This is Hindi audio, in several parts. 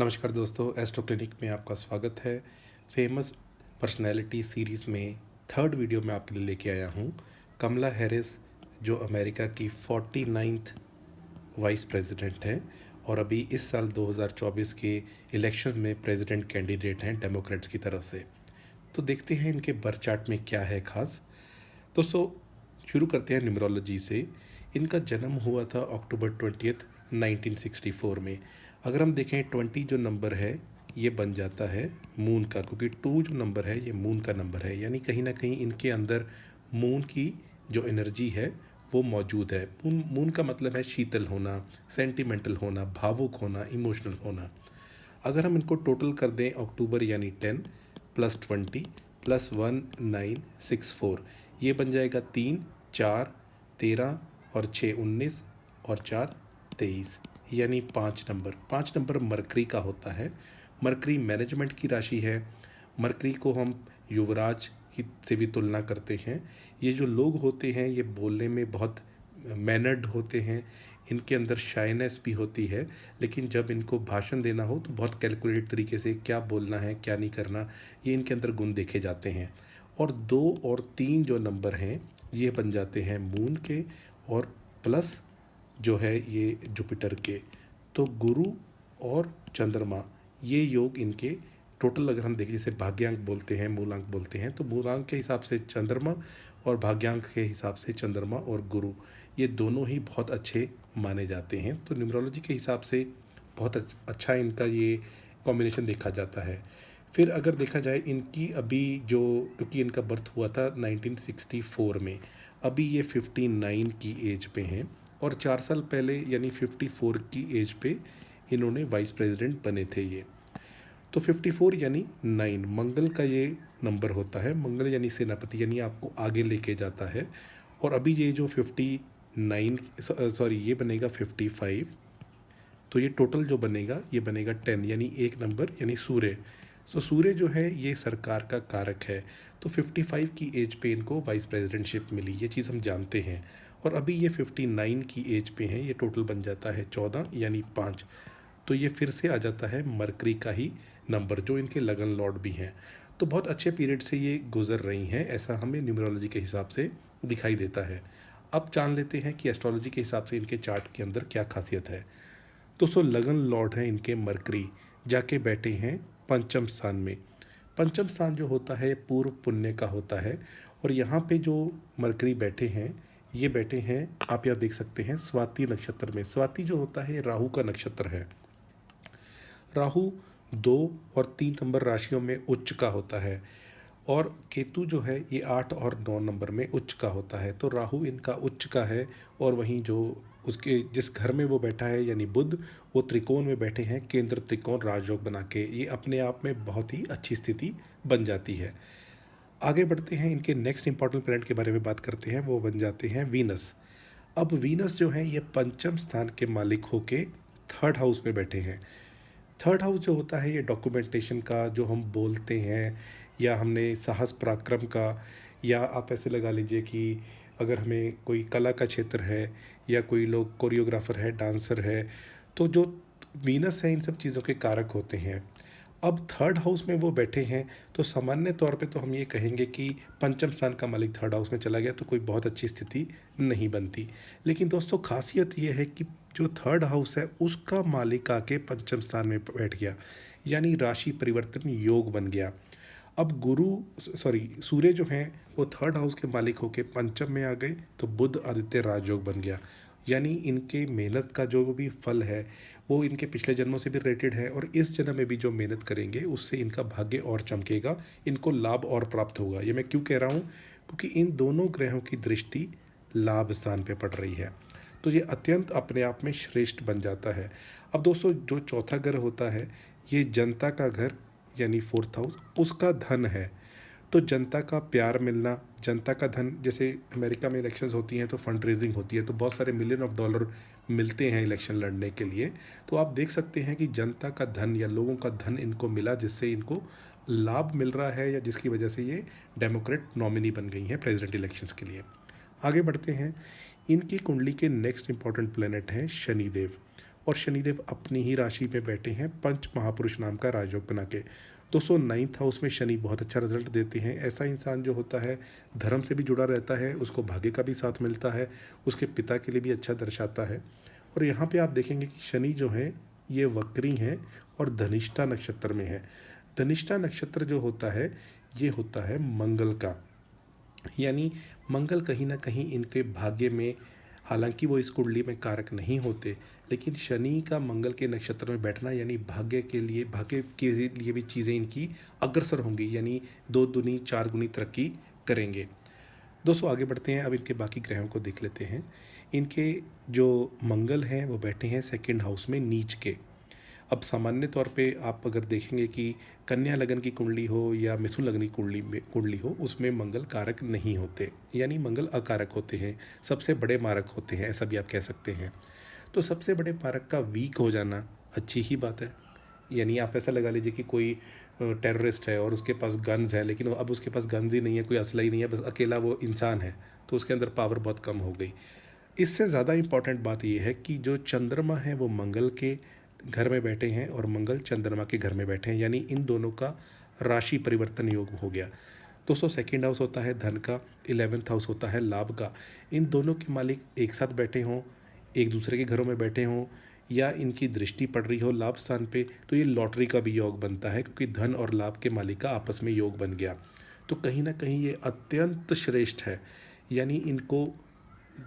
नमस्कार दोस्तों, एस्ट्रो क्लिनिक में आपका स्वागत है। फेमस पर्सनैलिटी सीरीज़ में थर्ड वीडियो में आपके लिए लेके आया हूँ। कमला हैरिस जो अमेरिका की 49th वाइस प्रेसिडेंट हैं और अभी इस साल 2024 के इलेक्शंस में प्रेसिडेंट कैंडिडेट हैं डेमोक्रेट्स की तरफ से। तो देखते हैं इनके बर्थ चार्ट में क्या है खास। दोस्तों, शुरू करते हैं न्यूमरोलॉजी से। इनका जन्म हुआ था अक्टूबर 20 1964 में। अगर हम देखें 20 जो नंबर है ये बन जाता है मून का, क्योंकि 2 जो नंबर है ये मून का नंबर है, यानी कहीं ना कहीं इनके अंदर मून की जो एनर्जी है वो मौजूद है। मून का मतलब है शीतल होना, सेंटिमेंटल होना, भावुक होना, इमोशनल होना। अगर हम इनको टोटल कर दें अक्टूबर यानी 10 प्लस 20 प्लस 1964, ये बन जाएगा 3 4 13 और 6 19 और 4 23, यानी 5 नंबर मरकरी का होता है। मरकरी मैनेजमेंट की राशि है। मरकरी को हम युवराज की से भी तुलना करते हैं। ये जो लोग होते हैं ये बोलने में बहुत मैनर्ड होते हैं, इनके अंदर शाइनेस भी होती है, लेकिन जब इनको भाषण देना हो तो बहुत कैलकुलेटेड तरीके से क्या बोलना है क्या नहीं करना, ये इनके अंदर गुण देखे जाते हैं। और 2 और 3 जो नंबर हैं ये बन जाते हैं मून के, और प्लस जो है ये जुपिटर के। तो गुरु और चंद्रमा ये योग इनके टोटल अगर हम देखें, जैसे भाग्यांक बोलते हैं, मूलांक बोलते हैं, तो मूलांक के हिसाब से चंद्रमा और भाग्यांक के हिसाब से चंद्रमा और गुरु ये दोनों ही बहुत अच्छे माने जाते हैं। तो न्यूमरोलॉजी के हिसाब से बहुत अच्छा इनका ये कॉम्बिनेशन देखा जाता है। फिर अगर देखा जाए इनकी अभी जो, क्योंकि इनका बर्थ हुआ था 1964 में, अभी ये 59 की एज पे हैं और 4 साल पहले यानी 54 की एज पे इन्होंने वाइस प्रेसिडेंट बने थे ये। तो 54 यानी 9 मंगल का ये नंबर होता है। मंगल यानी सेनापति, यानी आपको आगे लेके जाता है। और अभी ये जो 59 सॉरी ये बनेगा 55, तो ये टोटल जो बनेगा ये बनेगा 10, यानी एक नंबर यानी सूर्य। सो सूर्य जो है ये सरकार का कारक है। तो 55 की एज पे इनको वाइस प्रेसिडेंटशिप मिली, ये चीज़ हम जानते हैं। और अभी ये 59 की एज पे हैं, ये टोटल बन जाता है 14 यानी 5। तो ये फिर से आ जाता है मरकरी का ही नंबर, जो इनके लगन लॉर्ड भी हैं। तो बहुत अच्छे पीरियड से ये गुजर रही हैं, ऐसा हमें न्यूमरोलॉजी के हिसाब से दिखाई देता है। अब जान लेते हैं कि एस्ट्रोलॉजी के हिसाब से इनके चार्ट के अंदर क्या खासियत है। दोस्तों, लगन लॉर्ड हैं इनके मरकरी, जाके बैठे हैं पंचम स्थान में। पंचम स्थान जो होता है पूर्व पुण्य का होता है। और यहाँ पे जो मरकरी बैठे हैं ये बैठे हैं, आप यहाँ देख सकते हैं, स्वाति नक्षत्र में। स्वाति जो होता है राहु का नक्षत्र है। राहु 2 और 3 नंबर राशियों में उच्च का होता है, और केतु जो है ये 8 और 9 नंबर में उच्च का होता है। तो राहु इनका उच्च का है, और वहीं जो उसके जिस घर में वो बैठा है यानी बुध, वो त्रिकोण में बैठे हैं, केंद्र त्रिकोण राजयोग बना के। ये अपने आप में बहुत ही अच्छी स्थिति बन जाती है। आगे बढ़ते हैं, इनके नेक्स्ट इंपॉर्टेंट प्लैनेट के बारे में बात करते हैं, वो बन जाते हैं वीनस। अब वीनस जो है ये पंचम स्थान के मालिक होके थर्ड हाउस में बैठे हैं। थर्ड हाउस जो होता है ये डॉक्यूमेंटेशन का, जो हम बोलते हैं या हमने साहस पराक्रम का, या आप ऐसे लगा लीजिए कि अगर हमें कोई कला का क्षेत्र है या कोई लोग कोरियोग्राफर है, डांसर है, तो जो वीनस है इन सब चीज़ों के कारक होते हैं। अब थर्ड हाउस में वो बैठे हैं, तो सामान्य तौर पे तो हम ये कहेंगे कि पंचम स्थान का मालिक थर्ड हाउस में चला गया तो कोई बहुत अच्छी स्थिति नहीं बनती। लेकिन दोस्तों, खासियत ये है कि जो थर्ड हाउस है उसका मालिक आके पंचम स्थान में बैठ गया, यानी राशि परिवर्तन योग बन गया। अब सूर्य जो हैं वो थर्ड हाउस के मालिक होके पंचम में आ गए, तो बुध आदित्य राजयोग बन गया। यानी इनके मेहनत का जो भी फल है वो इनके पिछले जन्मों से भी रिलेटेड है, और इस जन्म में भी जो मेहनत करेंगे उससे इनका भाग्य और चमकेगा, इनको लाभ और प्राप्त होगा। ये मैं क्यों कह रहा हूँ, क्योंकि इन दोनों ग्रहों की दृष्टि लाभ स्थान पे पड़ रही है, तो ये अत्यंत अपने आप में श्रेष्ठ बन जाता है। अब दोस्तों, जो चौथा घर होता है ये जनता का घर यानी फोर्थ हाउस, उसका धन है। तो जनता का प्यार मिलना, जनता का धन, जैसे अमेरिका में इलेक्शंस होती हैं तो फंड रेजिंग होती है, तो बहुत सारे मिलियन ऑफ डॉलर मिलते हैं इलेक्शन लड़ने के लिए। तो आप देख सकते हैं कि जनता का धन या लोगों का धन इनको मिला, जिससे इनको लाभ मिल रहा है, या जिसकी वजह से ये डेमोक्रेट नॉमिनी बन गई हैं प्रेसिडेंट इलेक्शंस के लिए। आगे बढ़ते हैं, इनकी कुंडली के नेक्स्ट इंपॉर्टेंट प्लेनेट हैं शनिदेव। और शनिदेव अपनी ही राशि में बैठे हैं पंच महापुरुष नाम का राजयोग बना के। दोस्तों 9th हाउस में शनि बहुत अच्छा रिजल्ट देते हैं। ऐसा इंसान जो होता है धर्म से भी जुड़ा रहता है, उसको भाग्य का भी साथ मिलता है, उसके पिता के लिए भी अच्छा दर्शाता है। और यहाँ पे आप देखेंगे कि शनि जो है ये वक्री हैं और धनिष्ठा नक्षत्र में है। धनिष्ठा नक्षत्र जो होता है ये होता है मंगल का, यानी मंगल कहीं ना कहीं इनके भाग्य में, हालांकि वो इस कुंडली में कारक नहीं होते, लेकिन शनि का मंगल के नक्षत्र में बैठना यानी भाग्य के लिए भी चीज़ें इनकी अग्रसर होंगी, यानी 2 दुनी 4 गुनी तरक्की करेंगे। दोस्तों आगे बढ़ते हैं, अब इनके बाकी ग्रहों को देख लेते हैं। इनके जो मंगल हैं वो बैठे हैं 2nd हाउस में नीच के। अब सामान्य तौर पे आप अगर देखेंगे कि कन्या लगन की कुंडली हो या मिथुन लगन की कुंडली हो, उसमें मंगल कारक नहीं होते, यानी मंगल अकारक होते हैं, सबसे बड़े मारक होते हैं, ऐसा भी आप कह सकते हैं। तो सबसे बड़े मारक का वीक हो जाना अच्छी ही बात है। यानी आप ऐसा लगा लीजिए कि कोई टेररिस्ट है और उसके पास गन्स है, लेकिन अब उसके पास गन्स ही नहीं है, कोई असला ही नहीं है, बस अकेला वो इंसान है, तो उसके अंदर पावर बहुत कम हो गई। इससे ज़्यादा इम्पॉर्टेंट बात यह है कि जो चंद्रमा है वो मंगल के घर में बैठे हैं और मंगल चंद्रमा के घर में बैठे हैं, यानी इन दोनों का राशि परिवर्तन योग हो गया। दोस्तों 2nd हाउस होता है धन का, 11th हाउस होता है लाभ का। इन दोनों के मालिक एक साथ बैठे हों, एक दूसरे के घरों में बैठे हों, या इनकी दृष्टि पड़ रही हो लाभ स्थान पे, तो ये लॉटरी का भी योग बनता है, क्योंकि धन और लाभ के मालिक का आपस में योग बन गया। तो कहीं ना कहीं ये अत्यंत श्रेष्ठ है, यानी इनको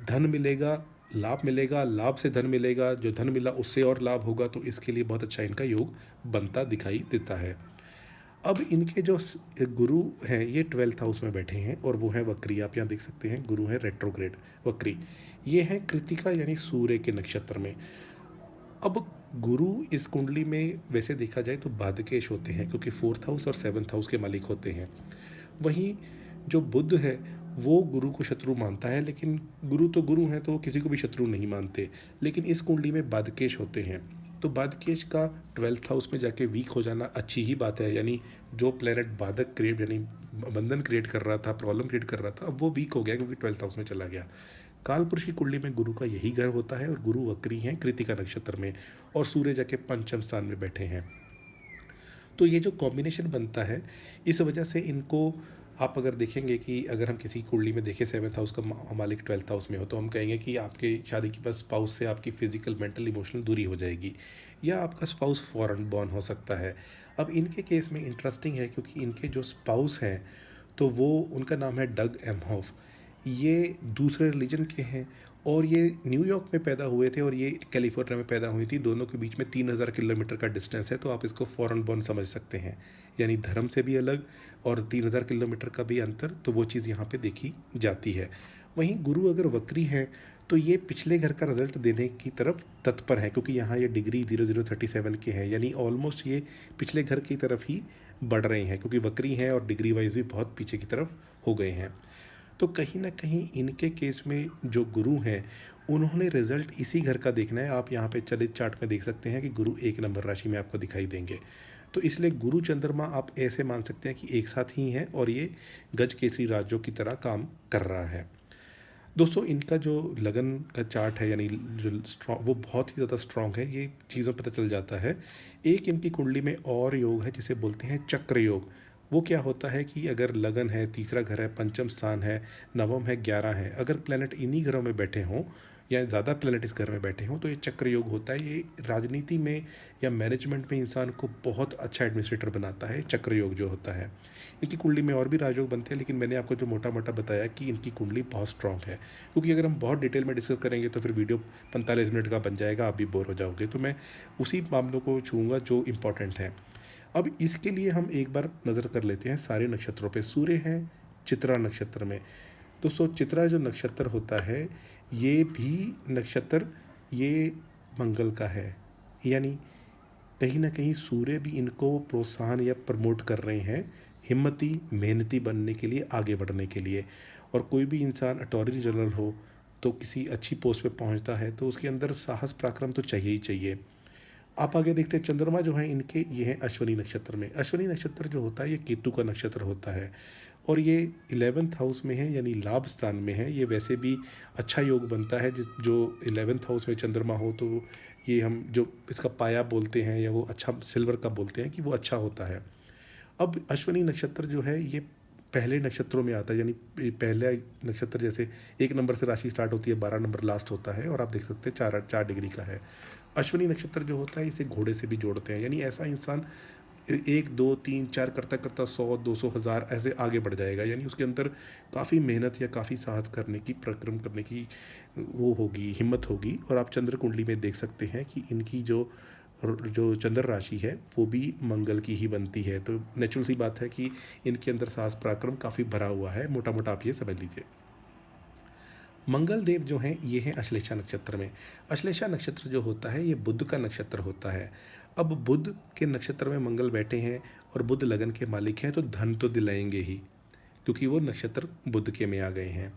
धन मिलेगा, लाभ मिलेगा, लाभ से धन मिलेगा, जो धन मिला उससे और लाभ होगा, तो इसके लिए बहुत अच्छा इनका योग बनता दिखाई देता है। अब इनके जो गुरु हैं ये 12th हाउस में बैठे हैं और वो हैं वक्री। आप यहाँ देख सकते हैं गुरु हैं रेट्रोग्रेड वक्री। ये हैं कृतिका यानी सूर्य के नक्षत्र में। अब गुरु इस कुंडली में वैसे देखा जाए तो बाधकेश होते हैं, क्योंकि 4th हाउस और 7th हाउस के मालिक होते हैं। वहीं जो बुध है वो गुरु को शत्रु मानता है, लेकिन गुरु तो गुरु हैं तो वो किसी को भी शत्रु नहीं मानते, लेकिन इस कुंडली में बाधकेश होते हैं। तो बाधकेश का 12th हाउस में जाके वीक हो जाना अच्छी ही बात है, यानी जो प्लेनेट बाधक क्रिएट यानी बंधन क्रिएट कर रहा था, प्रॉब्लम क्रिएट कर रहा था, अब वो वीक हो गया क्योंकि 12th हाउस में चला गया। कालपुरुष की कुंडली में गुरु का यही घर होता है और गुरु वक्री हैं कृतिका नक्षत्र में, और सूर्य जाके पंचम स्थान में बैठे हैं। तो ये जो कॉम्बिनेशन बनता है, इस वजह से इनको आप अगर देखेंगे कि अगर हम किसी कुंडली में देखें 7th हाउस का मालिक 12th हाउस में हो, तो हम कहेंगे कि आपके शादी के बाद स्पाउस से आपकी फिजिकल मेंटल इमोशनल दूरी हो जाएगी, या आपका स्पाउस फॉरेन बॉर्न हो सकता है। अब इनके केस में इंटरेस्टिंग है, क्योंकि इनके जो स्पाउस हैं तो वो, उनका नाम है डग एमहॉफ। ये दूसरे रिलीजन के हैं और ये न्यूयॉर्क में पैदा हुए थे और ये कैलिफोर्निया में पैदा हुई थी। दोनों के बीच में 3000 किलोमीटर का डिस्टेंस है, तो आप इसको फॉरेन बॉर्न समझ सकते हैं, यानी धर्म से भी अलग और 3000 किलोमीटर का भी अंतर, तो वो चीज़ यहाँ पे देखी जाती है। वहीं गुरु अगर वक्री हैं तो ये पिछले घर का रिजल्ट देने की तरफ तत्पर है, क्योंकि यहाँ ये डिग्री 0037 के हैं, यानी ऑलमोस्ट ये पिछले घर की तरफ ही बढ़ रहे हैं, क्योंकि वक्री हैं और डिग्री वाइज भी बहुत पीछे की तरफ हो गए हैं। तो कहीं ना कहीं इनके केस में जो गुरु हैं उन्होंने रिजल्ट इसी घर का देखना है। आप यहाँ पे चलित चार्ट में देख सकते हैं कि गुरु 1 नंबर राशि में आपको दिखाई देंगे। तो इसलिए गुरु चंद्रमा आप ऐसे मान सकते हैं कि एक साथ ही हैं और ये गज केसरी राजयोग की तरह काम कर रहा है। दोस्तों इनका जो लगन का चार्ट है, यानी जो स्ट्रॉन्ग, वो बहुत ही ज़्यादा स्ट्रॉन्ग है, ये चीज़ों पता चल जाता है। एक इनकी कुंडली में और योग है जिसे बोलते हैं चक्र योग। वो क्या होता है कि अगर लगन है, तीसरा घर है, पंचम स्थान है, नवम है, 11 है, अगर प्लेनेट इन्हीं घरों में बैठे हों या ज़्यादा प्लेनेट इस घर में बैठे हों, तो ये चक्र योग होता है। ये राजनीति में या मैनेजमेंट में इंसान को बहुत अच्छा एडमिनिस्ट्रेटर बनाता है, चक्र योग जो होता है। इनकी कुंडली में और भी राजयोग बनते हैं, लेकिन मैंने आपको जो मोटा मोटा बताया कि इनकी कुंडली बहुत स्ट्रांग है, क्योंकि अगर हम बहुत डिटेल में डिस्कस करेंगे तो फिर वीडियो 45 मिनट का बन जाएगा, आप भी बोर हो जाओगे। तो मैं उसी मामलों को छूँगा जो इम्पोर्टेंट हैं। अब इसके लिए हम एक बार नज़र कर लेते हैं सारे नक्षत्रों पे। सूर्य हैं चित्रा नक्षत्र में। दोस्तों चित्रा जो नक्षत्र होता है ये भी नक्षत्र ये मंगल का है, यानी कहीं ना कहीं सूर्य भी इनको प्रोत्साहन या प्रमोट कर रहे हैं हिम्मती मेहनती बनने के लिए, आगे बढ़ने के लिए। और कोई भी इंसान अटॉर्नी जनरल हो तो किसी अच्छी पोस्ट पे पहुंचता है तो उसके अंदर साहस पराक्रम तो चाहिए ही चाहिए। आप आगे देखते हैं चंद्रमा जो है इनके, ये हैं अश्विनी नक्षत्र में। अश्विनी नक्षत्र जो होता है ये केतु का नक्षत्र होता है और ये 11th हाउस में है, यानी लाभ स्थान में है। ये वैसे भी अच्छा योग बनता है, जो 11th हाउस में चंद्रमा हो तो ये हम जो इसका पाया बोलते हैं या वो अच्छा सिल्वर का बोलते हैं कि वो अच्छा होता है। अब अश्विनी नक्षत्र जो है ये पहले नक्षत्रों में आता है, यानी पहला नक्षत्र जैसे 1 नंबर से राशि स्टार्ट होती है, 12 नंबर लास्ट होता है, और आप देख सकते हैं 4 डिग्री का है। अश्विनी नक्षत्र जो होता है इसे घोड़े से भी जोड़ते हैं, यानी ऐसा इंसान 1 2 3 4 करता करता 100 200 हज़ार ऐसे आगे बढ़ जाएगा, यानी उसके अंदर काफ़ी मेहनत या काफ़ी साहस करने की, परिश्रम करने की वो होगी, हिम्मत होगी। और आप चंद्र कुंडली में देख सकते हैं कि इनकी जो जो चंद्र राशि है वो भी मंगल की ही बनती है, तो नेचुरल सी बात है कि इनके अंदर साहस पराक्रम काफ़ी भरा हुआ है, मोटा मोटा आप ये समझ लीजिए। मंगल देव जो हैं ये हैं अश्लेषा नक्षत्र में। अश्लेषा नक्षत्र जो होता है ये बुध का नक्षत्र होता है। अब बुध के नक्षत्र में मंगल बैठे हैं और बुध लगन के मालिक हैं, तो धन तो दिलाएंगे ही, क्योंकि वो नक्षत्र बुध के में आ गए हैं।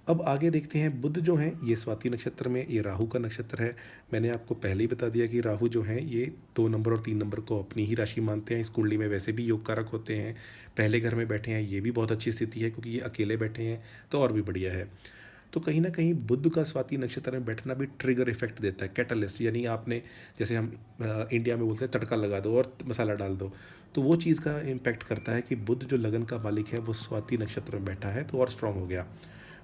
अब आगे देखते हैं, बुध जो हैं ये स्वाति नक्षत्र में, ये राहु का नक्षत्र है। मैंने आपको पहले ही बता दिया कि राहु जो हैं ये 2 नंबर और 3 नंबर को अपनी ही राशि मानते हैं। इस कुंडली में वैसे भी योग कारक होते हैं। पहले घर में बैठे हैं, ये भी बहुत अच्छी स्थिति है, क्योंकि ये अकेले बैठे हैं तो और भी बढ़िया है। तो कहीं ना कहीं बुध का स्वाति नक्षत्र में बैठना भी ट्रिगर इफेक्ट देता है, कैटलिस्ट, यानी आपने जैसे हम इंडिया में बोलते हैं तड़का लगा दो और मसाला डाल दो, तो वो चीज़ का इम्पैक्ट करता है कि बुध जो लगन का मालिक है वो स्वाति नक्षत्र में बैठा है, तो और स्ट्रांग हो गया।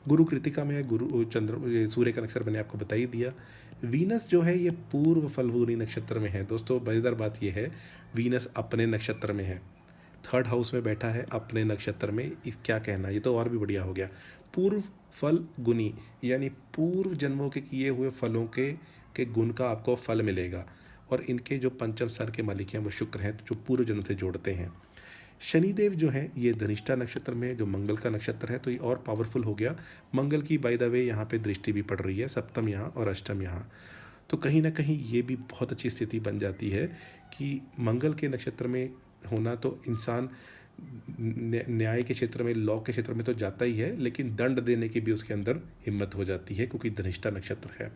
गुरु कृतिका में है, गुरु चंद्र ये सूर्य का नक्षत्र मैंने आपको बता ही दिया। वीनस जो है ये पूर्व फल्गुनी नक्षत्र में है। दोस्तों मज़ेदार बात ये है, वीनस अपने नक्षत्र में है, 3rd हाउस में बैठा है अपने नक्षत्र में। इस क्या कहना, ये तो और भी बढ़िया हो गया। पूर्व फल गुनी, यानी पूर्व जन्मों के किए हुए फलों के गुण का आपको फल मिलेगा। और इनके जो पंचम स्थान के मालिक हैं वो शुक्र हैं, जो पूर्व जन्म से जोड़ते हैं। शनिदेव जो है ये धनिष्ठा नक्षत्र में, जो मंगल का नक्षत्र है, तो ये और पावरफुल हो गया। मंगल की बाय द वे यहाँ पे दृष्टि भी पड़ रही है, सप्तम यहाँ और अष्टम यहाँ, तो कहीं ना कहीं ये भी बहुत अच्छी स्थिति बन जाती है कि मंगल के नक्षत्र में होना, तो इंसान न्याय के क्षेत्र में, लॉ के क्षेत्र में तो जाता ही है, लेकिन दंड देने की भी उसके अंदर हिम्मत हो जाती है, क्योंकि धनिष्ठा नक्षत्र है।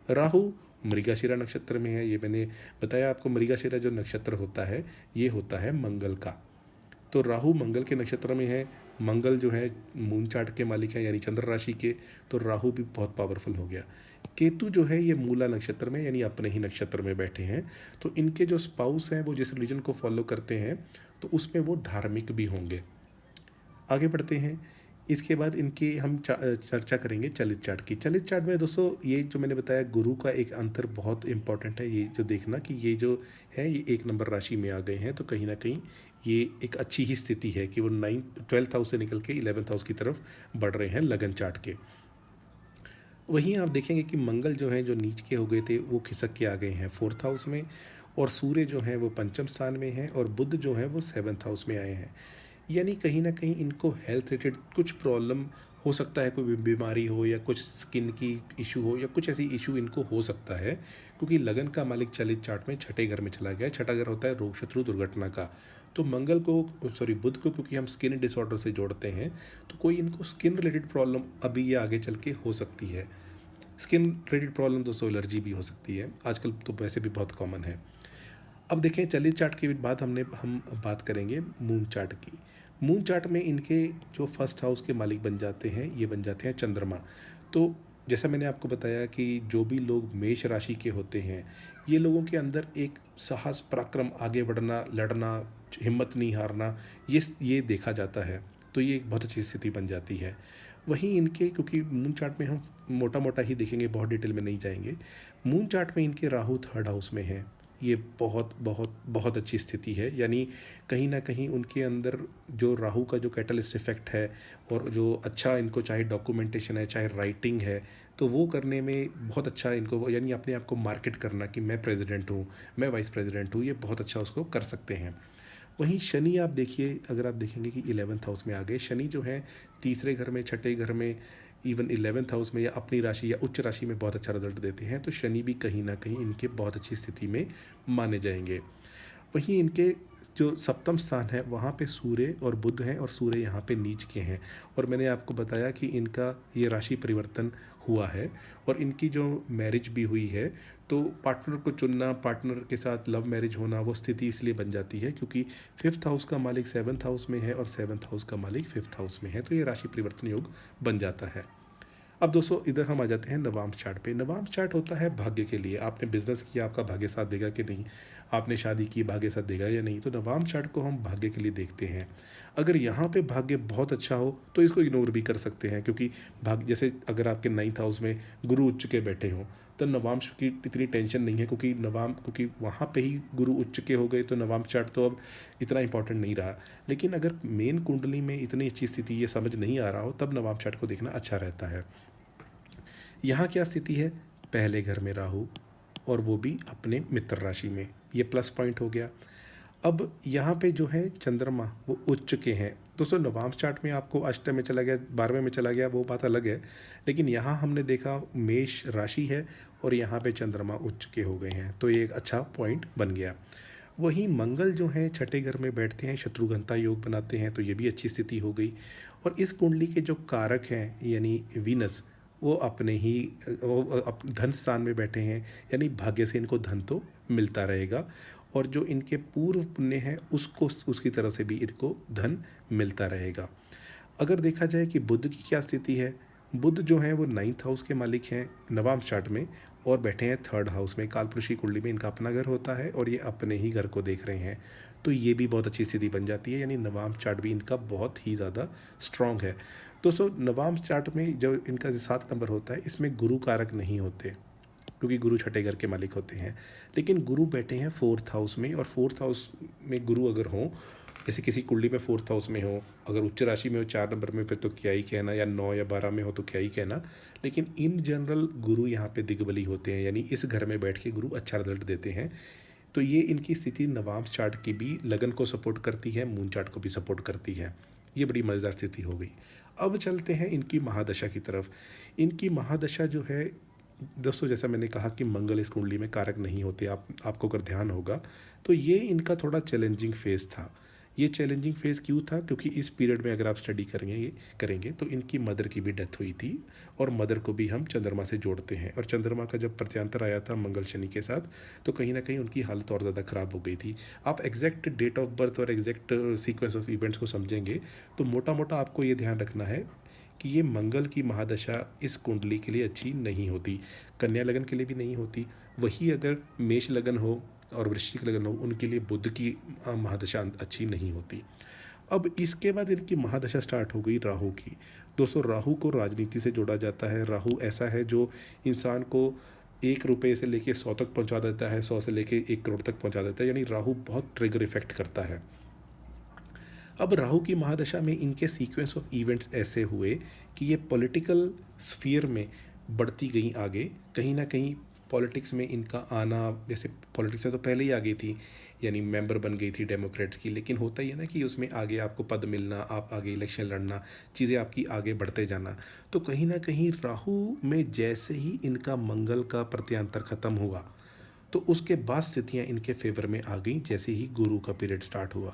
राहु मृगशिरा नक्षत्र में है, ये मैंने बताया आपको। मृगशिरा जो नक्षत्र होता है ये होता है मंगल का, तो राहु मंगल के नक्षत्र में है। मंगल जो है मून चार्ट के मालिक है, यानी चंद्र राशि के, तो राहु भी बहुत पावरफुल हो गया। केतु जो है ये मूला नक्षत्र में, यानी अपने ही नक्षत्र में बैठे हैं, तो इनके जो स्पाउस हैं वो जिस रिलीजन को फॉलो करते हैं तो उसमें वो धार्मिक भी होंगे। आगे बढ़ते हैं, इसके बाद इनकी हम चर्चा करेंगे चलित चार्ट की। चलित चार्ट में दोस्तों ये जो मैंने बताया, गुरु का एक अंतर बहुत इंपॉर्टेंट है, ये जो देखना कि ये जो है ये 1 नंबर राशि में आ गए हैं, तो कहीं ना कहीं ये एक अच्छी ही स्थिति है कि वो 12th हाउस से निकल के 11th हाउस की तरफ बढ़ रहे हैं लगन चार्ट के। वहीं आप देखेंगे कि मंगल जो है, जो नीच के हो गए थे, वो खिसक के आ गए हैं 4th हाउस में, और सूर्य जो है वो पंचम स्थान में है, और बुध जो है वो 7th हाउस में आए हैं। यानी कहीं ना कहीं इनको हेल्थ रिलेटेड कुछ प्रॉब्लम हो सकता है, कोई बीमारी हो या कुछ स्किन की इशू हो या कुछ ऐसी इशू इनको हो सकता है, क्योंकि लगन का मालिक चलित चार्ट में 6ठे घर में चला गया है। 6ठा घर होता है रोग शत्रु दुर्घटना का, तो मंगल को, सॉरी बुध को, क्योंकि हम स्किन डिसऑर्डर से जोड़ते हैं, तो कोई इनको स्किन रिलेटेड प्रॉब्लम अभी या आगे चल के हो सकती है। स्किन रिलेटेड प्रॉब्लम दोस्तों एलर्जी भी हो सकती है, आजकल तो वैसे भी बहुत कॉमन है। अब देखें चलित चार्ट के बाद हम बात करेंगे मून चार्ट की। मून चार्ट में इनके जो 1st हाउस के मालिक बन जाते हैं, ये बन जाते हैं चंद्रमा। तो जैसा मैंने आपको बताया कि जो भी लोग मेष राशि के होते हैं, ये लोगों के अंदर एक साहस पराक्रम, आगे बढ़ना, लड़ना, हिम्मत नहीं हारना, ये देखा जाता है, तो ये एक बहुत अच्छी स्थिति बन जाती है। वहीं इनके, क्योंकि मून चार्ट में हम मोटा मोटा ही देखेंगे, बहुत डिटेल में नहीं जाएंगे। मून चार्ट में इनके राहु 3rd हाउस में है, ये बहुत बहुत बहुत अच्छी स्थिति है, यानी कहीं ना कहीं उनके अंदर जो राहु का जो कैटलिस्ट इफेक्ट है, और जो अच्छा इनको चाहे डॉक्यूमेंटेशन है, चाहे राइटिंग है, तो वो करने में बहुत अच्छा इनको, यानी अपने आप को मार्केट करना कि मैं प्रेसिडेंट हूँ, मैं वाइस प्रेसिडेंट हूँ, ये बहुत अच्छा उसको कर सकते हैं। वहीं शनि आप देखिए, अगर आप देखेंगे कि 11th हाउस में आ गए शनि, जो है तीसरे घर में, छठे घर में, इवन 11th हाउस में या अपनी राशि या उच्च राशि में बहुत अच्छा रिजल्ट देते हैं, तो शनि भी कहीं ना कहीं इनके बहुत अच्छी स्थिति में माने जाएंगे। वहीं इनके जो सप्तम स्थान है वहाँ पे सूर्य और बुध हैं, और सूर्य यहाँ पे नीच के हैं, और मैंने आपको बताया कि इनका ये राशि परिवर्तन हुआ है, और इनकी जो मैरिज भी हुई है, तो पार्टनर को चुनना, पार्टनर के साथ लव मैरिज होना, वो स्थिति इसलिए बन जाती है क्योंकि 5th हाउस का मालिक 7th हाउस में है और 7th हाउस का मालिक 5th हाउस में है, तो ये राशि परिवर्तन योग बन जाता है। अब दोस्तों इधर हम आ जाते हैं नवांश चार्ट पे। नवांश चार्ट होता है भाग्य के लिए, आपने बिजनेस किया आपका भाग्य साथ देगा कि नहीं, आपने शादी की भाग्य साथ देगा या नहीं। तो नवांश चार्ट को हम भाग्य के लिए देखते हैं। अगर यहाँ पे भाग्य बहुत अच्छा हो तो इसको इग्नोर भी कर सकते हैं, क्योंकि भाग्य जैसे अगर आपके 9th हाउस में गुरु उच्च के बैठे हों तो नवांश की इतनी टेंशन नहीं है, क्योंकि वहाँ पे ही गुरु उच्च के हो गए तो नवांश चार्ट तो अब इतना इंपॉर्टेंट नहीं रहा। लेकिन अगर मेन कुंडली में इतनी अच्छी स्थिति ये समझ नहीं आ रहा हो तब नवांश चार्ट को देखना अच्छा रहता है। यहाँ क्या स्थिति है, पहले घर में राहु और वो भी अपने मित्र राशि में, ये प्लस पॉइंट हो गया। अब यहाँ पे जो है चंद्रमा वो उच्च के हैं। दोस्तों नवांश चार्ट में आपको अष्टम में चला गया, 12वें में चला गया, वो बात अलग है। लेकिन यहाँ हमने देखा मेष राशि है और यहाँ पे चंद्रमा उच्च के हो गए हैं, तो ये एक अच्छा पॉइंट बन गया। वहीं मंगल जो है छठे घर में बैठते हैं, शत्रुघ्नता योग बनाते हैं, तो ये भी अच्छी स्थिति हो गई। और इस कुंडली के जो कारक हैं यानी वीनस, वो अपने ही धन स्थान में बैठे हैं, यानी भाग्य से इनको धन तो मिलता रहेगा। और जो इनके पूर्व पुण्य है उसको उसकी तरह से भी इनको धन मिलता रहेगा। अगर देखा जाए कि बुध की क्या स्थिति है, बुध जो है वो 9th हाउस के मालिक हैं नवांश चार्ट में और बैठे हैं 3rd हाउस में। कालपुरुषी कुंडली में इनका अपना घर होता है और ये अपने ही घर को देख रहे हैं, तो ये भी बहुत अच्छी स्थिति बन जाती है, यानी नवांश चार्ट भी इनका बहुत ही ज़्यादा स्ट्रॉन्ग है। दोस्तों नवांश चार्ट में जो इनका जो 7 नंबर होता है इसमें गुरु कारक नहीं होते, क्योंकि गुरु छठे घर के मालिक होते हैं। लेकिन गुरु बैठे हैं 4th हाउस में, और 4th हाउस में गुरु अगर हो, जैसे किसी कुंडली में 4th हाउस में हो, अगर उच्च राशि में हो 4 नंबर में, फिर तो क्या ही कहना, या 9 या 12 में हो तो क्या ही कहना। लेकिन इन जनरल गुरु यहाँ पे दिग्बली होते हैं, यानी इस घर में बैठ के गुरु अच्छा रिजल्ट देते हैं। तो ये इनकी स्थिति नवांश चार्ट की भी लगन को सपोर्ट करती है, मून चार्ट को भी सपोर्ट करती है। ये बड़ी मज़ेदार स्थिति हो गई। अब चलते हैं इनकी महादशा की तरफ। इनकी महादशा जो है दोस्तों, जैसा मैंने कहा कि मंगल इस कुंडली में कारक नहीं होते, आपको अगर ध्यान होगा तो ये इनका थोड़ा चैलेंजिंग फेज़ था। ये चैलेंजिंग फेज़ क्यों था, क्योंकि इस पीरियड में अगर आप स्टडी करेंगे तो इनकी मदर की भी डेथ हुई थी, और मदर को भी हम चंद्रमा से जोड़ते हैं। और चंद्रमा का जब प्रत्यांतर आया था मंगल शनि के साथ, तो कहीं ना कहीं उनकी हालत और ज़्यादा ख़राब हो गई थी। आप एग्जैक्ट डेट ऑफ बर्थ और एग्जैक्ट सीक्वेंस ऑफ इवेंट्स को समझेंगे तो मोटा मोटा आपको ये ध्यान रखना है कि ये मंगल की महादशा इस कुंडली के लिए अच्छी नहीं होती, कन्या लगन के लिए भी नहीं होती। वही अगर मेष लगन हो और वृश्चिक लगन हो, उनके लिए बुध की महादशा अच्छी नहीं होती। अब इसके बाद इनकी महादशा स्टार्ट हो गई राहु की। दोस्तों राहु को राजनीति से जोड़ा जाता है। राहु ऐसा है जो इंसान को 1 रुपये से लेके 100 तक पहुंचा देता है, 100 से लेके 1 करोड़ तक पहुंचा देता है, यानी राहु बहुत ट्रिगर इफेक्ट करता है। अब राहु की महादशा में इनके सीक्वेंस ऑफ इवेंट्स ऐसे हुए कि ये पॉलिटिकल स्फीयर में बढ़ती गई आगे। कहीं ना कहीं पॉलिटिक्स में इनका आना, जैसे पॉलिटिक्स में तो पहले ही आ गई थी, यानी मेंबर बन गई थी डेमोक्रेट्स की। लेकिन होता ही है ना कि उसमें आगे आपको पद मिलना, आप आगे इलेक्शन लड़ना, चीज़ें आपकी आगे बढ़ते जाना। तो कहीं ना कहीं राहु में जैसे ही इनका मंगल का प्रत्यांतर खत्म हुआ तो उसके बाद स्थितियाँ इनके फेवर में आ गई, जैसे ही गुरु का पीरियड स्टार्ट हुआ।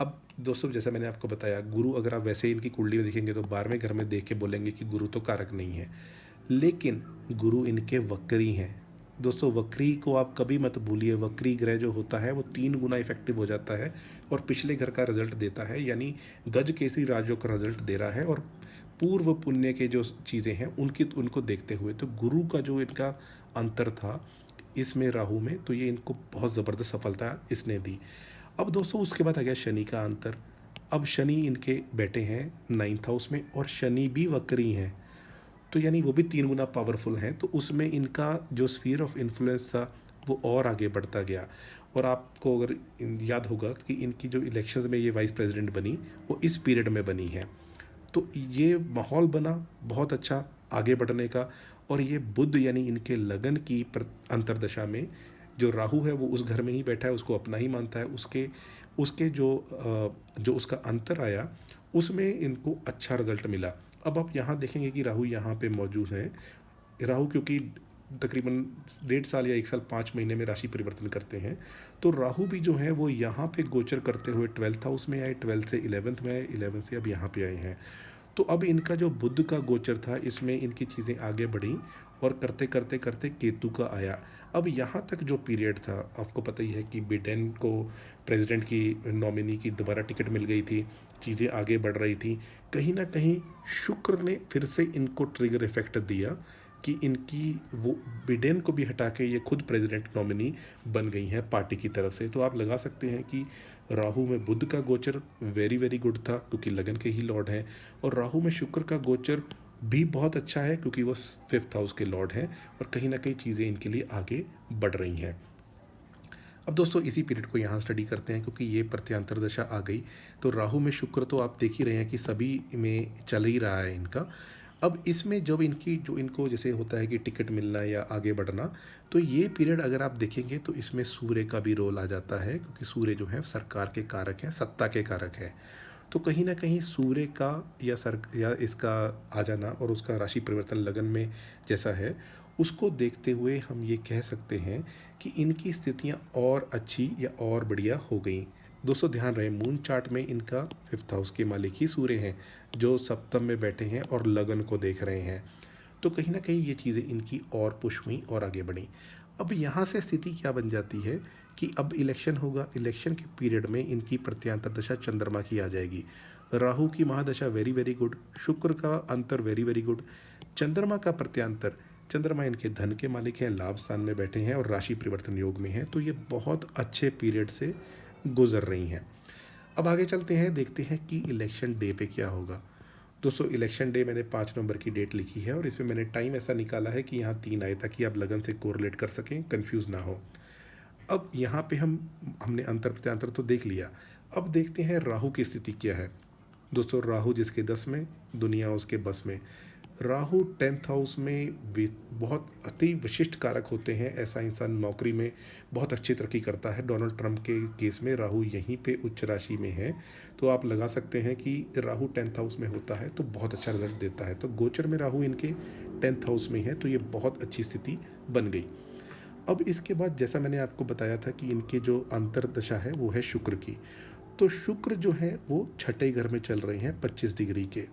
अब दोस्तों जैसा मैंने आपको बताया, गुरु अगर आप वैसे ही इनकी कुंडली में देखेंगे तो 12वें घर में देख के बोलेंगे कि गुरु तो कारक नहीं है, लेकिन गुरु इनके वक्री हैं। दोस्तों वक्री को आप कभी मत भूलिए, वक्री ग्रह जो होता है वो 3 गुना इफेक्टिव हो जाता है और पिछले घर का रिजल्ट देता है, यानी गज केसरी राजयोग का रिजल्ट दे रहा है। और पूर्व पुण्य के जो चीज़ें हैं उनको देखते हुए तो गुरु का जो इनका अंतर था इसमें राहु में, तो ये इनको बहुत ज़बरदस्त सफलता इसने दी। अब दोस्तों उसके बाद आ गया शनि का अंतर। अब शनि इनके बैठे हैं 9th हाउस में और शनि भी वक्री हैं, तो यानी वो भी 3 गुना पावरफुल हैं। तो उसमें इनका जो स्फीयर ऑफ इन्फ्लुएंस था वो और आगे बढ़ता गया। और आपको अगर याद होगा कि इनकी जो इलेक्शंस में ये वाइस प्रेसिडेंट बनी वो इस पीरियड में बनी है, तो ये माहौल बना बहुत अच्छा आगे बढ़ने का। और ये बुध यानी इनके लगन की अंतरदशा में जो राहु है वो उस घर में ही बैठा है, उसको अपना ही मानता है। उसके उसके जो उसका अंतर आया उसमें इनको अच्छा रिजल्ट मिला। अब आप यहाँ देखेंगे कि राहु यहाँ पे मौजूद है। राहु क्योंकि तकरीबन 1.5 साल या 1 साल 5 महीने में राशि परिवर्तन करते हैं, तो राहु भी जो है वो यहाँ पे गोचर करते हुए 12th हाउस में आए, 12th से 11th में आए, 11th से अब यहाँ पे आए हैं। तो अब इनका जो बुध का गोचर था इसमें इनकी चीज़ें आगे बढ़ी और करते करते करते केतु का आया। अब यहाँ तक जो पीरियड था, आपको पता ही है कि बिडेन को प्रेसिडेंट की नॉमिनी की दोबारा टिकट मिल गई थी, चीज़ें आगे बढ़ रही थी। कहीं ना कहीं शुक्र ने फिर से इनको ट्रिगर इफेक्ट दिया कि इनकी वो बिडेन को भी हटा के ये खुद प्रेसिडेंट नॉमिनी बन गई हैं पार्टी की तरफ से। तो आप लगा सकते हैं कि राहु में बुध का गोचर वेरी वेरी गुड था, क्योंकि लगन के ही लॉर्ड हैं, और राहु में शुक्र का गोचर भी बहुत अच्छा है, क्योंकि वो 5th हाउस के लॉर्ड हैं, और कहीं ना कहीं चीज़ें इनके लिए आगे बढ़ रही हैं। अब दोस्तों इसी पीरियड को यहाँ स्टडी करते हैं, क्योंकि ये प्रत्यांतर दशा आ गई। तो राहु में शुक्र तो आप देख ही रहे हैं कि सभी में चल ही रहा है इनका। अब इसमें जब इनकी जो इनको जैसे होता है कि टिकट मिलना या आगे बढ़ना, तो ये पीरियड अगर आप देखेंगे तो इसमें सूर्य का भी रोल आ जाता है, क्योंकि सूर्य जो है सरकार के कारक हैं, सत्ता के कारक है। तो कहीं ना कहीं सूर्य का या इसका आ जाना और उसका राशि परिवर्तन लगन में जैसा है, उसको देखते हुए हम ये कह सकते हैं कि इनकी स्थितियाँ और अच्छी या और बढ़िया हो गई। दोस्तों ध्यान रहे, मून चार्ट में इनका 5th हाउस के मालिक ही सूर्य हैं, जो सप्तम में बैठे हैं और लगन को देख रहे हैं। तो कहीं ना कहीं ये चीज़ें इनकी और पुश हुई और आगे बढ़ी। अब यहाँ से स्थिति क्या बन जाती है कि अब इलेक्शन होगा, इलेक्शन के पीरियड में इनकी प्रत्यांतर दशा चंद्रमा की आ जाएगी। राहु की महादशा वेरी वेरी गुड, शुक्र का अंतर वेरी वेरी गुड, चंद्रमा का प्रत्यांतर, चंद्रमा इनके धन के मालिक हैं, लाभ स्थान में बैठे हैं और राशि परिवर्तन योग में हैं। तो ये बहुत अच्छे पीरियड से गुजर रही हैं। अब आगे चलते हैं, देखते हैं कि इलेक्शन डे पे क्या होगा। दोस्तों इलेक्शन डे मैंने 5 नवंबर की डेट लिखी है, और इसमें मैंने टाइम ऐसा निकाला है कि यहाँ 3 आए, ताकि आप लगन से कोरिलेट कर सकें, कंफ्यूज ना हो। अब यहाँ पे हमने अंतर प्रत्यांतर तो देख लिया। अब देखते हैं राहु की स्थिति क्या है। दोस्तों राहु जिसके 10 में, दुनिया उसके बस में। राहु 10th हाउस में बहुत अति विशिष्ट कारक होते हैं। ऐसा इंसान नौकरी में बहुत अच्छी तरक्की करता है। डोनाल्ड ट्रंप के केस में राहु यहीं पे उच्च राशि में है, तो आप लगा सकते हैं कि राहु 10th हाउस में होता है तो बहुत अच्छा रिजल्ट देता है। तो गोचर में राहु इनके 10th हाउस में है, तो ये बहुत अच्छी स्थिति बन गई। अब इसके बाद जैसा मैंने आपको बताया था कि इनके जो अंतरदशा है वो है शुक्र की। तो शुक्र जो है वो छठे घर में चल रहे हैं 25 डिग्री के।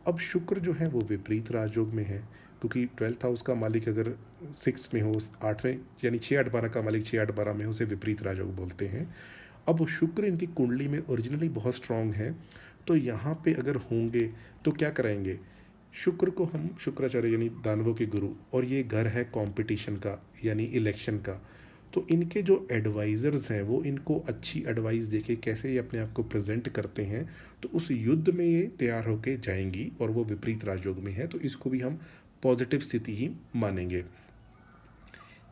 अब शुक्र जो है वो विपरीत राजयोग में है, क्योंकि 12th हाउस का मालिक अगर 6 में हो, 8वें यानी 6 8 12 का मालिक 6 8 12 में हो, उसे विपरीत राजयोग बोलते हैं। अब शुक्र इनकी कुंडली में ओरिजिनली बहुत स्ट्रांग है, तो यहाँ पे अगर होंगे तो क्या कराएंगे, शुक्र को हम शुक्राचार्य यानी दानवों के गुरु, और ये घर है कंपटीशन का यानी इलेक्शन का। तो इनके जो एडवाइज़र्स हैं वो इनको अच्छी एडवाइस देके कैसे ये अपने आप को प्रेजेंट करते हैं, तो उस युद्ध में ये तैयार होके जाएंगी, और वो विपरीत राजयोग में है, तो इसको भी हम पॉजिटिव स्थिति ही मानेंगे।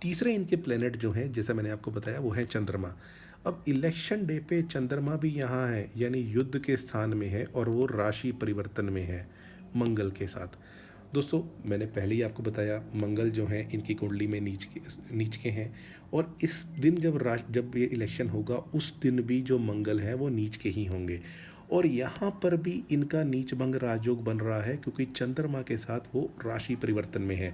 तीसरे इनके प्लेनेट जो हैं, जैसा मैंने आपको बताया, वो है चंद्रमा। अब इलेक्शन डे पे चंद्रमा भी यहाँ है, यानी युद्ध के स्थान में है, और वो राशि परिवर्तन में है मंगल के साथ। दोस्तों मैंने पहले ही आपको बताया, मंगल जो हैं इनकी कुंडली में नीच के हैं, और इस दिन जब ये इलेक्शन होगा उस दिन भी जो मंगल है वो नीच के ही होंगे, और यहाँ पर भी इनका नीच भंग राजयोग बन रहा है, क्योंकि चंद्रमा के साथ वो राशि परिवर्तन में है।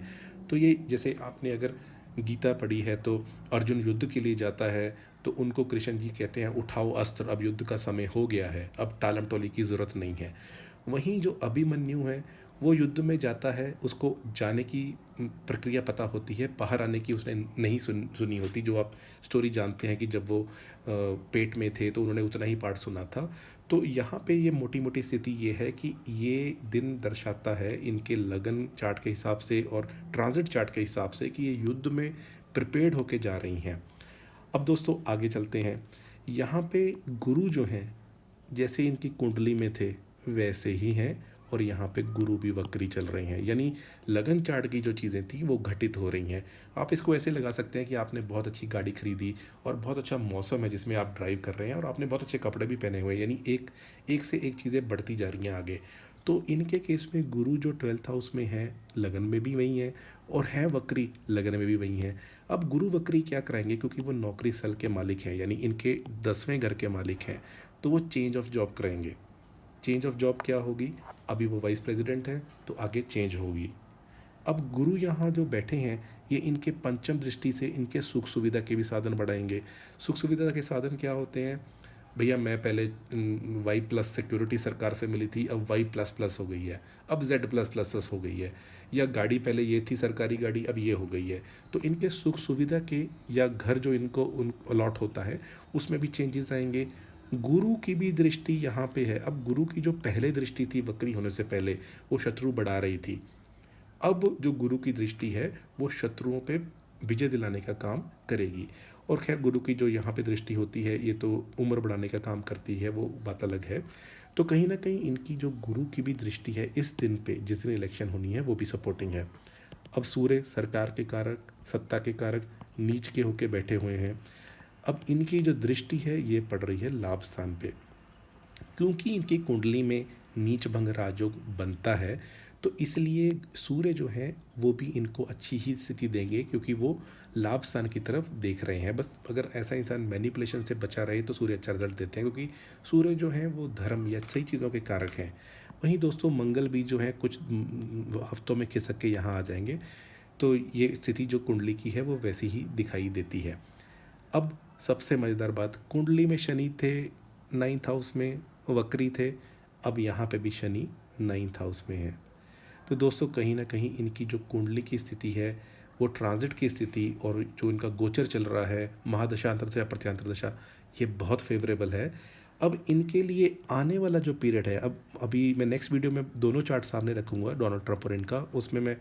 तो ये जैसे आपने अगर गीता पढ़ी है, तो अर्जुन युद्ध के लिए जाता है, तो उनको कृष्ण जी कहते हैं उठाओ अस्त्र, अब युद्ध का समय हो गया है, अब टालम टोली की ज़रूरत नहीं है। वहीं जो अभिमन्यु है वो युद्ध में जाता है, उसको जाने की प्रक्रिया पता होती है, बाहर आने की उसने नहीं सुनी होती। जो आप स्टोरी जानते हैं कि जब वो पेट में थे तो उन्होंने उतना ही पार्ट सुना था। तो यहाँ पे ये मोटी मोटी स्थिति ये है कि ये दिन दर्शाता है इनके लगन चार्ट के हिसाब से और ट्रांजिट चार्ट के हिसाब से कि ये युद्ध में प्रिपेयर्ड होके जा रही हैं। अब दोस्तों आगे चलते हैं। यहाँ पे गुरु जो हैं जैसे इनकी कुंडली में थे वैसे ही हैं, और यहाँ पे गुरु भी वक्री चल रहे हैं, यानी लगन चार्ट की जो चीज़ें थी वो घटित हो रही हैं। आप इसको ऐसे लगा सकते हैं कि आपने बहुत अच्छी गाड़ी खरीदी और बहुत अच्छा मौसम है जिसमें आप ड्राइव कर रहे हैं, और आपने बहुत अच्छे कपड़े भी पहने हुए हैं, यानी एक से एक चीज़ें बढ़ती जा रही हैं आगे। तो इनके केस में गुरु जो 12th हाउस में है, लगन में भी वही है, और है वक्री, लगन में भी वही है। अब गुरु वक्री क्या कराएंगे, क्योंकि वो नौकरी स्थल के मालिक हैं, यानी इनके 10वें घर के मालिक हैं, तो वो चेंज ऑफ जॉब कराएंगे। चेंज ऑफ जॉब क्या होगी, अभी वो वाइस प्रेसिडेंट हैं तो आगे चेंज होगी। अब गुरु यहाँ जो बैठे हैं ये इनके पंचम दृष्टि से इनके सुख सुविधा के भी साधन बढ़ाएंगे। सुख सुविधा के साधन क्या होते हैं, भैया मैं पहले वाई प्लस सिक्योरिटी सरकार से मिली थी, अब वाई प्लस प्लस हो गई है, अब जेड प्लस प्लस प्लस हो गई है, या गाड़ी पहले ये थी सरकारी गाड़ी अब ये हो गई है। तो इनके सुख सुविधा के या घर जो इनको उन अलॉट होता है उसमें भी चेंजेस आएंगे। गुरु की भी दृष्टि यहाँ पे है। अब गुरु की जो पहले दृष्टि थी वक्री होने से पहले, वो शत्रु बढ़ा रही थी। अब जो गुरु की दृष्टि है वो शत्रुओं पे विजय दिलाने का काम करेगी। और खैर गुरु की जो यहाँ पे दृष्टि होती है ये तो उम्र बढ़ाने का काम करती है, वो बात अलग है। तो कहीं ना कहीं इनकी जो गुरु की भी दृष्टि है इस दिन पे जिस दिन इलेक्शन होनी है वो भी सपोर्टिंग है। अब सूर्य सरकार के कारक, सत्ता के कारक नीच के होके बैठे हुए हैं। अब इनकी जो दृष्टि है ये पड़ रही है लाभ स्थान पे, क्योंकि इनकी कुंडली में नीच भंग राजयोग बनता है। तो इसलिए सूर्य जो है वो भी इनको अच्छी ही स्थिति देंगे, क्योंकि वो लाभ स्थान की तरफ देख रहे हैं। बस अगर ऐसा इंसान मैनिपुलेशन से बचा रहे तो सूर्य अच्छा रिजल्ट देते हैं, क्योंकि सूर्य जो है वो धर्म या सही चीज़ों के कारक हैं। वहीं दोस्तों मंगल भी जो है कुछ हफ्तों में खिसक के यहाँ आ जाएंगे। तो ये स्थिति जो कुंडली की है वो वैसी ही दिखाई देती है। अब सबसे मज़ेदार बात, कुंडली में शनि थे 9th हाउस में, वक्री थे। अब यहाँ पे भी शनि 9th हाउस में है। तो दोस्तों कहीं ना कहीं इनकी जो कुंडली की स्थिति है वो ट्रांजिट की स्थिति और जो इनका गोचर चल रहा है महादशा अंतरदशा प्रत्यांतर दशा, ये बहुत फेवरेबल है। अब इनके लिए आने वाला जो पीरियड है, अब अभी मैं नेक्स्ट वीडियो में दोनों चार्ट सामने रखूँगा डोनाल्ड ट्रंप और इनका, उसमें मैं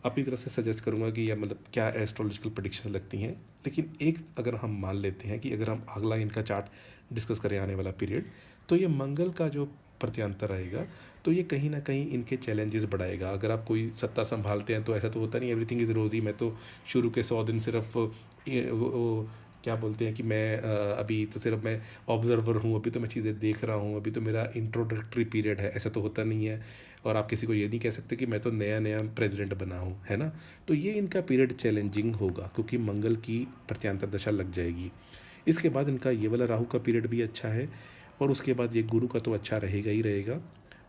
अपनी तरफ से सजेस्ट करूँगा कि या मतलब क्या एस्ट्रोलॉजिकल प्रेडिक्शन लगती हैं। लेकिन एक अगर हम मान लेते हैं कि अगर हम अगला इनका चार्ट डिस्कस करें आने वाला पीरियड, तो ये मंगल का जो प्रत्यांतर रहेगा तो ये कहीं ना कहीं इनके चैलेंजेस बढ़ाएगा। अगर आप कोई सत्ता संभालते हैं तो ऐसा तो होता नहीं एवरीथिंग इज़ रोजी। मैं तो शुरू के 100 दिन सिर्फ वो क्या बोलते हैं कि मैं अभी तो सिर्फ मैं ऑब्जर्वर हूँ, अभी तो मैं चीज़ें देख रहा हूँ, अभी तो मेरा इंट्रोडक्टरी पीरियड है, ऐसा तो होता नहीं है। और आप किसी को ये नहीं कह सकते कि मैं तो नया नया प्रेसिडेंट बना हूँ, है ना। तो ये इनका पीरियड चैलेंजिंग होगा क्योंकि मंगल की प्रत्यांतर दशा लग जाएगी। इसके बाद इनका ये वाला राहु का पीरियड भी अच्छा है, और उसके बाद ये गुरु का तो अच्छा रहेगा ही रहेगा,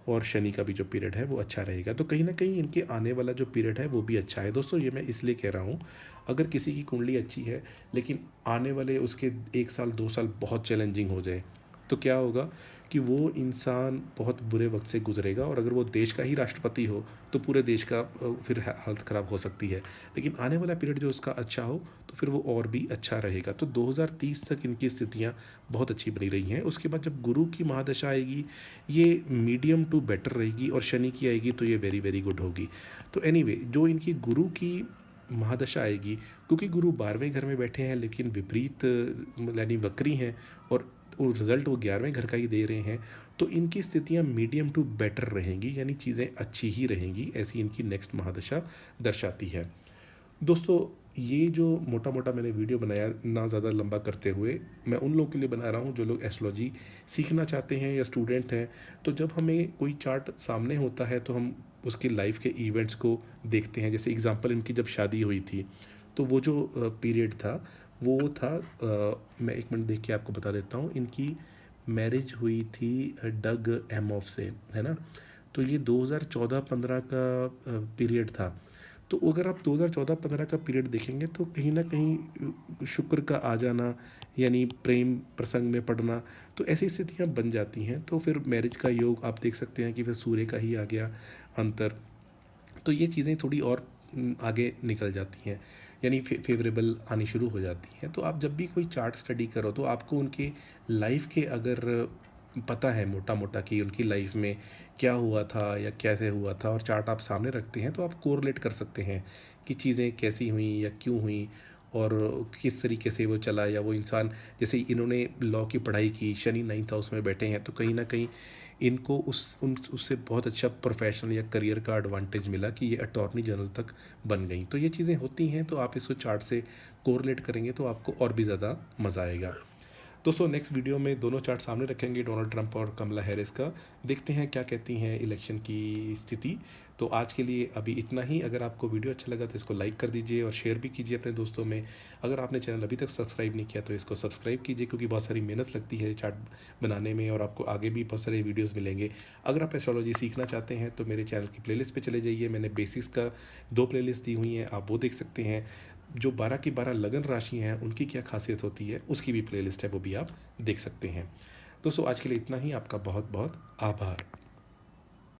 और शनि का भी जो पीरियड है वो अच्छा रहेगा। तो कहीं ना कहीं इनके आने वाला जो पीरियड है वो भी अच्छा है। दोस्तों ये मैं इसलिए कह रहा हूँ, अगर किसी की कुंडली अच्छी है लेकिन आने वाले उसके 1 साल 2 साल बहुत चैलेंजिंग हो जाए, तो क्या होगा कि वो इंसान बहुत बुरे वक्त से गुजरेगा। और अगर वो देश का ही राष्ट्रपति हो तो पूरे देश का फिर हालत ख़राब हो सकती है। लेकिन आने वाला पीरियड जो उसका अच्छा हो तो फिर वो और भी अच्छा रहेगा। तो 2030 तक इनकी स्थितियाँ बहुत अच्छी बनी रही हैं। उसके बाद जब गुरु की महादशा आएगी ये मीडियम टू बेटर रहेगी, और शनि की आएगी तो ये वेरी वेरी गुड होगी। तो एनीवे जो इनकी गुरु की महादशा आएगी, क्योंकि गुरु 12वें घर में बैठे हैं लेकिन विपरीत यानी वक्री हैं, और रिजल्ट वो 11वें घर का ही दे रहे हैं, तो इनकी स्थितियां मीडियम टू बेटर रहेंगी, यानी चीज़ें अच्छी ही रहेंगी, ऐसी इनकी नेक्स्ट महादशा दर्शाती है। दोस्तों ये जो मोटा मोटा मैंने वीडियो बनाया ना ज़्यादा लंबा करते हुए, मैं उन लोगों के लिए बना रहा हूँ जो लोग एस्ट्रोलॉजी सीखना चाहते हैं या स्टूडेंट हैं। तो जब हमें कोई चार्ट सामने होता है तो हम उसकी लाइफ के इवेंट्स को देखते हैं। जैसे एग्जांपल इनकी जब शादी हुई थी तो वो जो पीरियड था वो था मैं एक मिनट देख के आपको बता देता हूँ। इनकी मैरिज हुई थी डग एमॉफ से, है ना। तो ये 2014-15 का पीरियड था। तो अगर आप 2014-15 का पीरियड देखेंगे तो कहीं ना कहीं शुक्र का आ जाना, यानी प्रेम प्रसंग में पड़ना, तो ऐसी स्थितियाँ बन जाती हैं। तो फिर मैरिज का योग आप देख सकते हैं कि फिर सूर्य का ही आ गया अंतर। तो ये चीज़ें थोड़ी और आगे निकल जाती हैं, यानी फेवरेबल आनी शुरू हो जाती हैं। तो आप जब भी कोई चार्ट स्टडी करो तो आपको उनके लाइफ के अगर पता है मोटा मोटा कि उनकी लाइफ में क्या हुआ था या कैसे हुआ था, और चार्ट आप सामने रखते हैं तो आप कोरिलेट कर सकते हैं कि चीज़ें कैसी हुई या क्यों हुई और किस तरीके से वो चला। या वो इंसान, जैसे इन्होंने लॉ की पढ़ाई की, शनि 9th हाउस में बैठे हैं, तो कहीं ना कहीं इनको उससे बहुत अच्छा प्रोफेशनल या करियर का एडवांटेज मिला कि ये अटॉर्नी जनरल तक बन गई। तो ये चीज़ें होती हैं, तो आप इसको चार्ट से कोरिलेट करेंगे तो आपको और भी ज़्यादा मज़ा आएगा। दोस्तों नेक्स्ट वीडियो में दोनों चार्ट सामने रखेंगे, डोनाल्ड ट्रंप और कमला हैरिस का। देखते हैं क्या कहती हैं इलेक्शन की स्थिति। तो आज के लिए अभी इतना ही। अगर आपको वीडियो अच्छा लगा तो इसको लाइक कर दीजिए और शेयर भी कीजिए अपने दोस्तों में। अगर आपने चैनल अभी तक सब्सक्राइब नहीं किया तो इसको सब्सक्राइब कीजिए, क्योंकि बहुत सारी मेहनत लगती है चार्ट बनाने में और आपको आगे भी बहुत सारे वीडियोज़ मिलेंगे। अगर आप एस्ट्रोलॉजी सीखना चाहते हैं तो मेरे चैनल की प्लेलिस्ट पे चले जाइए। मैंने बेसिक्स का 2 प्लेलिस्ट दी हुई हैं, आप वो देख सकते हैं। जो 12 की 12 लगन राशि हैं उनकी क्या खासियत होती है उसकी भी प्लेलिस्ट है, वो भी आप देख सकते हैं। दोस्तों आज के लिए इतना ही। आपका बहुत बहुत आभार।